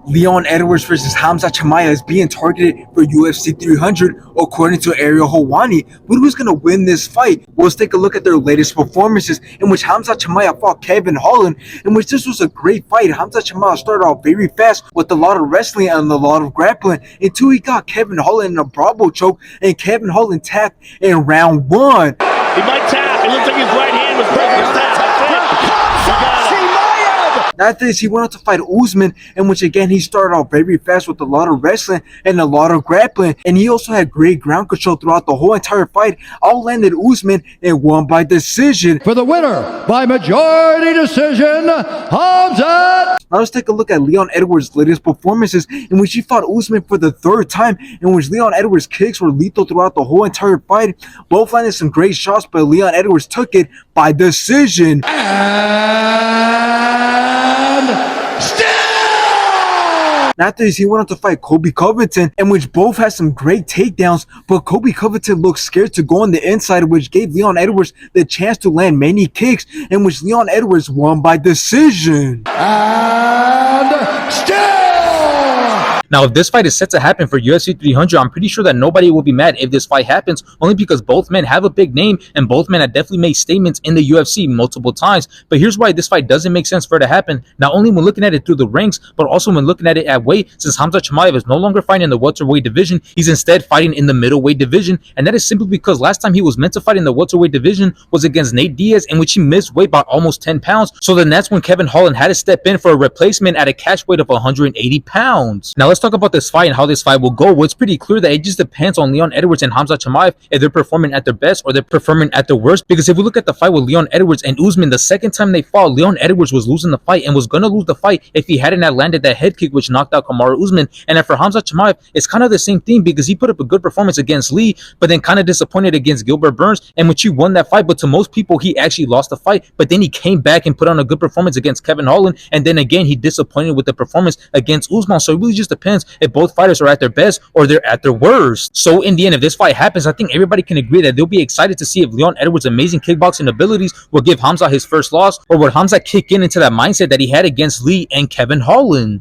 Leon Edwards versus Khamzat Chimaev is being targeted for UFC 300 according to Ariel Helwani. But who's going to win this fight? Well, let's take a look at their latest performances, in which Khamzat Chimaev fought Kevin Holland, in which this was a great fight. Khamzat Chimaev started off very fast with a lot of wrestling and a lot of grappling until he got Kevin Holland in a Bravo choke, and Kevin Holland tapped in round one. He might tap. It looks like his right hand was perfect tap. After this, he went on to fight Usman, in which again he started off very fast with a lot of wrestling and a lot of grappling, and he also had great ground control throughout the whole entire fight. Outlanded Usman and won by decision. For the winner by majority decision, Khamzat. Now let's take a look at Leon Edwards' latest performances, in which he fought Usman for the third time, in which Leon Edwards' kicks were lethal throughout the whole entire fight. Both landed some great shots, but Leon Edwards took it by decision. After this, he went on to fight Colby Covington, in which both had some great takedowns, but Colby Covington looked scared to go on the inside, which gave Leon Edwards the chance to land many kicks, in which Leon Edwards won by decision. And still! Now, if this fight is set to happen for UFC 300, I'm pretty sure that nobody will be mad if this fight happens, only because both men have a big name and both men have definitely made statements in the UFC multiple times. But here's why this fight doesn't make sense for it to happen, not only when looking at it through the ranks, but also when looking at it at weight, since Khamzat Chimaev is no longer fighting in the welterweight division. He's instead fighting in the middleweight division, and that is simply because last time he was meant to fight in the welterweight division was against Nate Diaz, in which he missed weight by almost 10 pounds. So then that's when Kevin Holland had to step in for a replacement at a catch weight of 180 pounds. Now let's talk about this fight and how this fight will go. Well, it's pretty clear that it just depends on Leon Edwards and Khamzat Chimaev if they're performing at their best or they're performing at their worst. Because if we look at the fight with Leon Edwards and Usman, the second time they fought, Leon Edwards was losing the fight and was going to lose the fight if he hadn't landed that head kick which knocked out Kamaru Usman. And then for Khamzat Chimaev, it's kind of the same thing, because he put up a good performance against Lee, but then kind of disappointed against Gilbert Burns, and which he won that fight, but to most people he actually lost the fight. But then he came back and put on a good performance against Kevin Holland, and then again he disappointed with the performance against Usman. So it really just depends if both fighters are at their best or they're at their worst. So in the end, if this fight happens, I think everybody can agree that they'll be excited to see if Leon Edwards' amazing kickboxing abilities will give Khamzat his first loss, or would Khamzat kick into that mindset that he had against Lee and Kevin Holland.